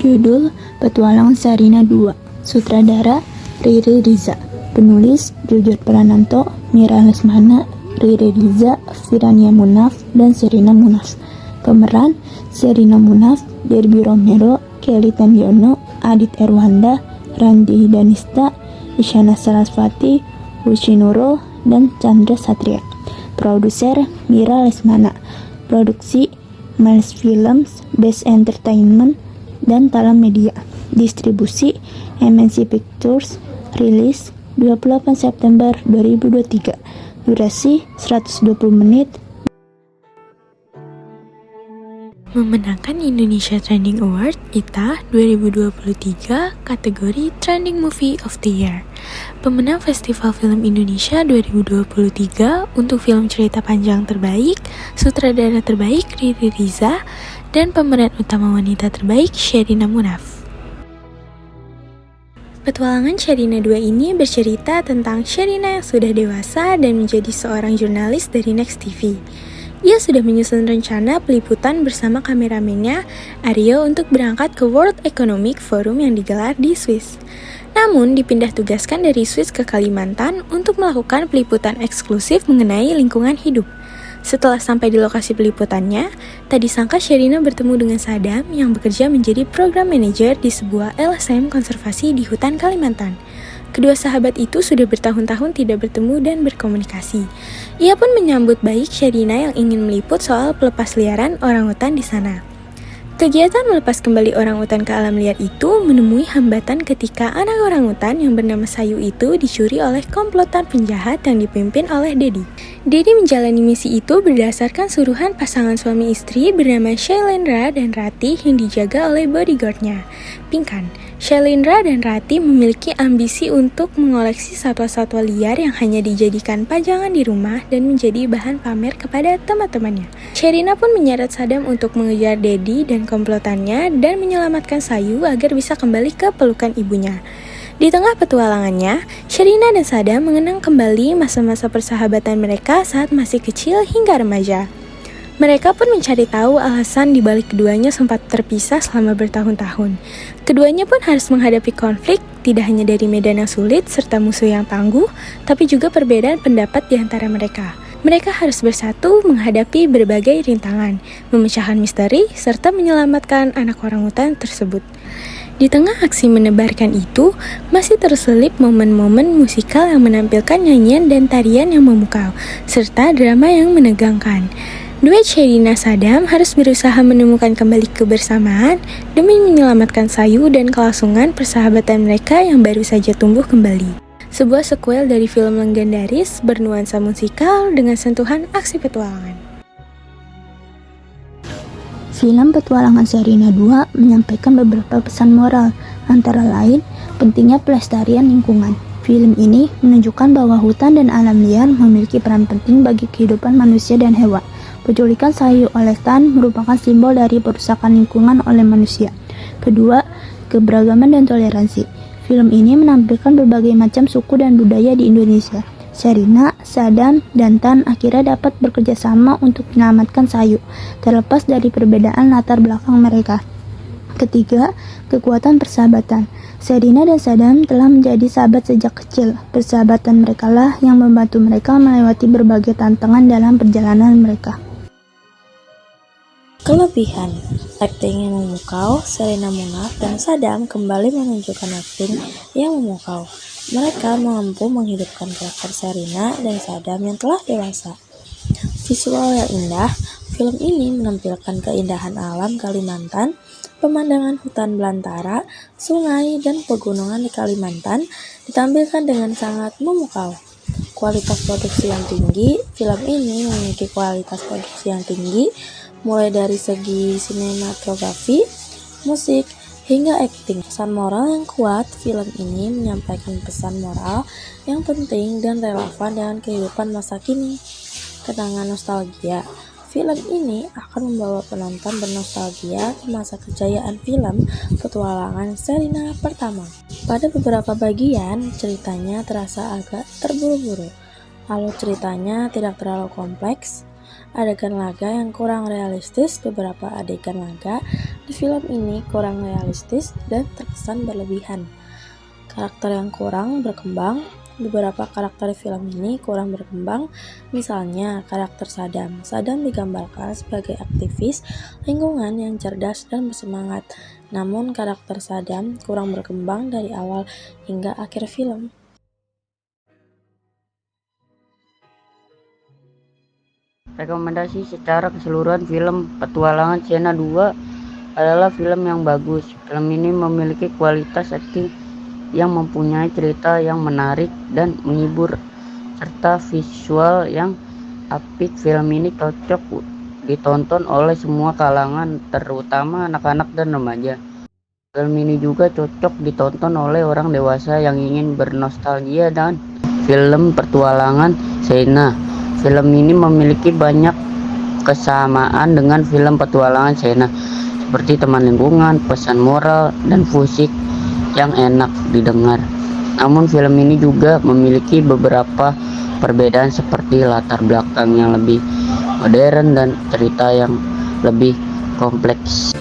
Judul Petualangan Sherina 2, Sutradara Riri Riza, Penulis Jujur Prananto, Mira Lesmana, Riri Riza, Firania Munaf, dan Sherina Munaf. Pemeran Sherina Munaf, Derby Romero, Kelly Tandiono, Adit Erwanda, Randi Danista, Isyana Sarasvati, Uci Nurul, dan Chandra Satria. Produser Mira Lesmana. Produksi Miles Films, Best Entertainment, dan Talam Media. Distribusi MNC Pictures. Rilis 28 September 2023. Durasi 120 menit. Memenangkan Indonesia Trending Award ITA 2023 kategori Trending Movie of the Year. Pemenang Festival Film Indonesia 2023 untuk film cerita panjang terbaik, sutradara terbaik Riri Riza, dan pemeran utama wanita terbaik Sherina Munaf. Petualangan Sherina 2 ini bercerita tentang Sherina yang sudah dewasa dan menjadi seorang jurnalis dari Next TV. Ia sudah menyusun rencana peliputan bersama kameramennya, Aryo, untuk berangkat ke World Economic Forum yang digelar di Swiss. Namun, dipindah tugaskan dari Swiss ke Kalimantan untuk melakukan peliputan eksklusif mengenai lingkungan hidup. Setelah sampai di lokasi peliputannya, tak disangka Sherina bertemu dengan Sadam yang bekerja menjadi program manajer di sebuah LSM konservasi di hutan Kalimantan. Kedua sahabat itu sudah bertahun-tahun tidak bertemu dan berkomunikasi. Ia pun menyambut baik Sherina yang ingin meliput soal pelepasliaran orangutan di sana. Kegiatan melepas kembali orangutan ke alam liar itu menemui hambatan ketika anak orangutan yang bernama Sayu itu dicuri oleh komplotan penjahat yang dipimpin oleh Dedi. Dedi menjalani misi itu berdasarkan suruhan pasangan suami istri bernama Shailendra dan Rati yang dijaga oleh bodyguardnya, Pinkan. Shailendra dan Rati memiliki ambisi untuk mengoleksi satwa-satwa liar yang hanya dijadikan pajangan di rumah dan menjadi bahan pamer kepada teman-temannya. Sherina pun menyeret Sadam untuk mengejar Dedi dan komplotannya dan menyelamatkan Sayu agar bisa kembali ke pelukan ibunya. Di tengah petualangannya, Sherina dan Sadam mengenang kembali masa-masa persahabatan mereka saat masih kecil hingga remaja. Mereka pun mencari tahu alasan dibalik keduanya sempat terpisah selama bertahun-tahun. Keduanya pun harus menghadapi konflik, tidak hanya dari medan yang sulit serta musuh yang tangguh, tapi juga perbedaan pendapat di antara mereka. Mereka harus bersatu menghadapi berbagai rintangan, memecahkan misteri, serta menyelamatkan anak orangutan tersebut. Di tengah aksi menebarkan itu, masih terselip momen-momen musikal yang menampilkan nyanyian dan tarian yang memukau, serta drama yang menegangkan. Duet Sherina Sadam harus berusaha menemukan kembali kebersamaan demi menyelamatkan Sayu dan kelangsungan persahabatan mereka yang baru saja tumbuh kembali. Sebuah sequel dari film legendaris bernuansa musikal dengan sentuhan aksi petualangan. Film Petualangan Sherina 2 menyampaikan beberapa pesan moral, antara lain pentingnya pelestarian lingkungan. Film ini menunjukkan bahwa hutan dan alam liar memiliki peran penting bagi kehidupan manusia dan hewan. Penculikan Sayu oleh Tan merupakan simbol dari perusakan lingkungan oleh manusia. Kedua, keberagaman dan toleransi. Film ini menampilkan berbagai macam suku dan budaya di Indonesia. Sherina, Sadam, dan Tan akhirnya dapat bekerja sama untuk menyelamatkan Sayu, terlepas dari perbedaan latar belakang mereka. Ketiga, kekuatan persahabatan. Sherina dan Sadam telah menjadi sahabat sejak kecil. Persahabatan mereka lah yang membantu mereka melewati berbagai tantangan dalam perjalanan mereka. Kelebihan, akting yang memukau. Sherina Munaf dan Sadam kembali menunjukkan akting yang memukau. Mereka mampu menghidupkan karakter Sherina dan Sadam yang telah dewasa. Visual yang indah, film ini menampilkan keindahan alam Kalimantan, pemandangan hutan belantara, sungai, dan pegunungan di Kalimantan ditampilkan dengan sangat memukau. Kualitas produksi yang tinggi, film ini memiliki kualitas produksi yang tinggi, mulai dari segi sinematografi, musik, hingga akting. Pesan moral yang kuat, film ini menyampaikan pesan moral yang penting dan relevan dengan kehidupan masa kini. Kenangan nostalgia, film ini akan membawa penonton bernostalgia ke masa kejayaan film Petualangan Sherina pertama. Pada beberapa bagian, ceritanya terasa agak terburu-buru. Alur ceritanya tidak terlalu kompleks, adegan laga yang kurang realistis, beberapa adegan laga di film ini kurang realistis dan terkesan berlebihan. Karakter yang kurang berkembang, beberapa karakter film ini kurang berkembang, misalnya karakter Saddam. Saddam digambarkan sebagai aktivis lingkungan yang cerdas dan bersemangat, namun karakter Saddam kurang berkembang dari awal hingga akhir film. Rekomendasi secara keseluruhan film Petualangan Xena 2 adalah film yang bagus. Film ini memiliki kualitas akting yang mempunyai cerita yang menarik dan menghibur serta visual yang apik. Film ini cocok ditonton oleh semua kalangan, terutama anak-anak dan remaja. Film ini juga cocok ditonton oleh orang dewasa yang ingin bernostalgia dan film Petualangan Xena. Film ini memiliki banyak kesamaan dengan film Petualangan Xena, seperti teman lingkungan, pesan moral, dan musik yang enak didengar. Namun film ini juga memiliki beberapa perbedaan seperti latar belakang yang lebih modern dan cerita yang lebih kompleks.